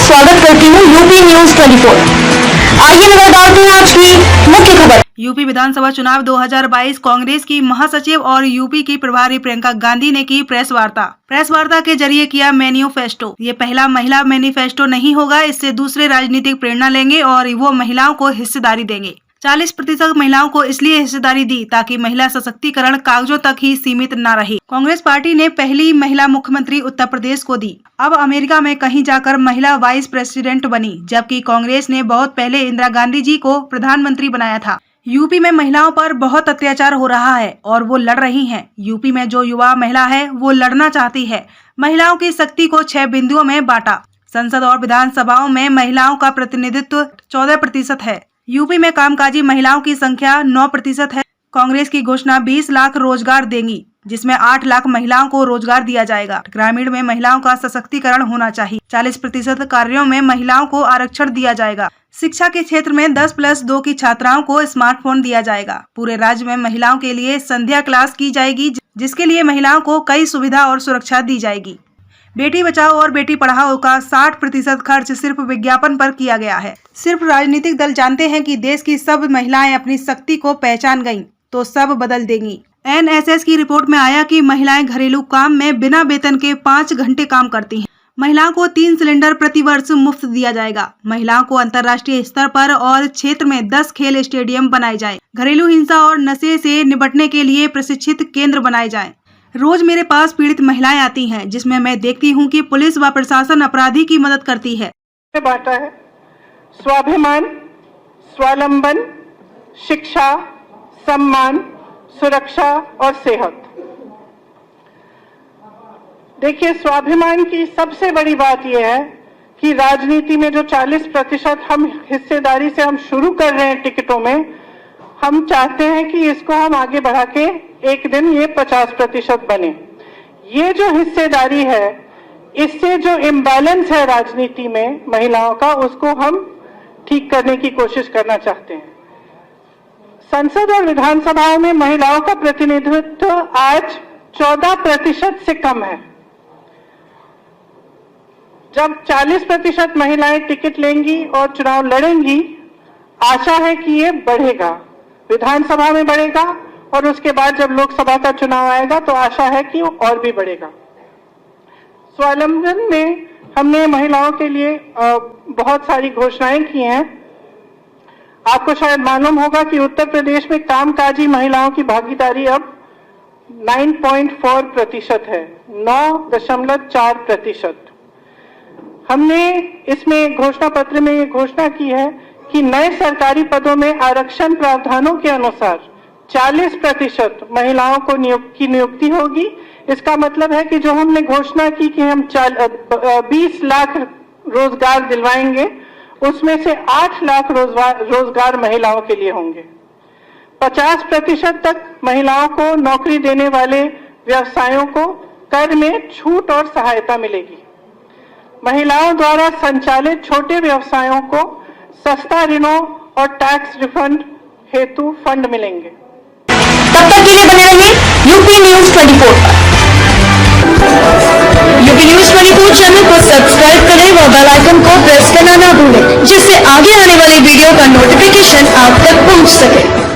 स्वागत करती हूँ यूपी न्यूज 24। आइए नजर डालते हैं आज की मुख्य खबर। यूपी विधानसभा चुनाव 2022 कांग्रेस की महासचिव और यूपी की प्रभारी प्रियंका गांधी ने की प्रेस वार्ता के जरिए किया मैनिफेस्टो। ये पहला महिला मैनिफेस्टो नहीं होगा, इससे दूसरे राजनीतिक प्रेरणा लेंगे और वो महिलाओं को हिस्सेदारी देंगे। 40% महिलाओं को इसलिए हिस्सेदारी दी ताकि महिला सशक्तिकरण कागजों तक ही सीमित न रहे। कांग्रेस पार्टी ने पहली महिला मुख्यमंत्री उत्तर प्रदेश को दी। अब अमेरिका में कहीं जाकर महिला वाइस प्रेसिडेंट बनी, जबकि कांग्रेस ने बहुत पहले इंदिरा गांधी जी को प्रधानमंत्री बनाया था। यूपी में महिलाओं पर बहुत अत्याचार हो रहा है और वो लड़ रही हैं। यूपी में जो युवा महिला है वो लड़ना चाहती है। महिलाओं की शक्ति को 6 बिंदुओं में बांटा। संसद और विधानसभाओं में महिलाओं का प्रतिनिधित्व 14% है। यूपी में कामकाजी महिलाओं की संख्या 9% है। कांग्रेस की घोषणा 20 लाख रोजगार देंगी, जिसमें 8 लाख महिलाओं को रोजगार दिया जाएगा। ग्रामीण में महिलाओं का सशक्तिकरण होना चाहिए। 40% कार्यों में महिलाओं को आरक्षण दिया जाएगा। शिक्षा के क्षेत्र में 10+2 की छात्राओं को स्मार्टफोन दिया जाएगा। पूरे राज्य में महिलाओं के लिए संध्या क्लास की जाएगी, जिसके लिए महिलाओं को कई सुविधा और सुरक्षा दी जाएगी। बेटी बचाओ और बेटी पढ़ाओ का 60% खर्च सिर्फ विज्ञापन पर किया गया है। सिर्फ राजनीतिक दल जानते हैं कि देश की सब महिलाएं अपनी शक्ति को पहचान गईं, तो सब बदल देंगी। NSS की रिपोर्ट में आया कि महिलाएं घरेलू काम में बिना वेतन के 5 घंटे काम करती हैं। महिलाओं को 3 सिलेंडर प्रति वर्ष मुफ्त दिया जाएगा। महिलाओं को अंतर्राष्ट्रीय स्तर पर और क्षेत्र में 10 खेल स्टेडियम बनाए जाए। घरेलू हिंसा और नशे से निपटने के लिए प्रशिक्षित केंद्र बनाए जाएं। रोज मेरे पास पीड़ित महिलाएं आती हैं, जिसमें मैं देखती हूं कि पुलिस व प्रशासन अपराधी की मदद करती है। बांटा है स्वाभिमान, स्वावलंबन, शिक्षा, सम्मान, सुरक्षा और सेहत। देखिए, स्वाभिमान की सबसे बड़ी बात यह है कि राजनीति में जो 40% हम हिस्सेदारी से हम शुरू कर रहे हैं टिकटों में, हम चाहते हैं कि इसको हम आगे बढ़ा के एक दिन ये 50% बने। ये जो हिस्सेदारी है, इससे जो इम्बैलेंस है राजनीति में महिलाओं का, उसको हम ठीक करने की कोशिश करना चाहते हैं। संसद और विधानसभाओं में महिलाओं का प्रतिनिधित्व आज 14% से कम है। जब 40% महिलाएं टिकट लेंगी और चुनाव लड़ेंगी, आशा है कि ये बढ़ेगा, विधानसभा में बढ़ेगा और उसके बाद जब लोकसभा का चुनाव आएगा तो आशा है कि वो और भी बढ़ेगा। स्वावलंबन में हमने महिलाओं के लिए बहुत सारी घोषणाएं की हैं। आपको शायद मालूम होगा कि उत्तर प्रदेश में कामकाजी महिलाओं की भागीदारी अब 9.4% है, 9.4%। हमने इसमें घोषणा पत्र में ये घोषणा की है कि नए सरकारी पदों में आरक्षण प्रावधानों के अनुसार 40% महिलाओं को नियुक्ति होगी। इसका मतलब है कि जो हमने घोषणा की कि हम 20 लाख रोजगार दिलवाएंगे, उसमें से 8 लाख रोजगार महिलाओं के लिए होंगे। 50% तक महिलाओं को नौकरी देने वाले व्यवसायों को कर में छूट और सहायता मिलेगी। महिलाओं द्वारा संचालित छोटे व्यवसायों को सस्ता ऋणों और टैक्स रिफंड हेतु फंड मिलेंगे। तब तक के लिए बने रहिए यूपी न्यूज 24 पर। यूपी न्यूज 24 चैनल को सब्सक्राइब करें व बेल आइकन को प्रेस करना ना भूलें, जिससे आगे आने वाली वीडियो का नोटिफिकेशन आप तक पहुंच सके।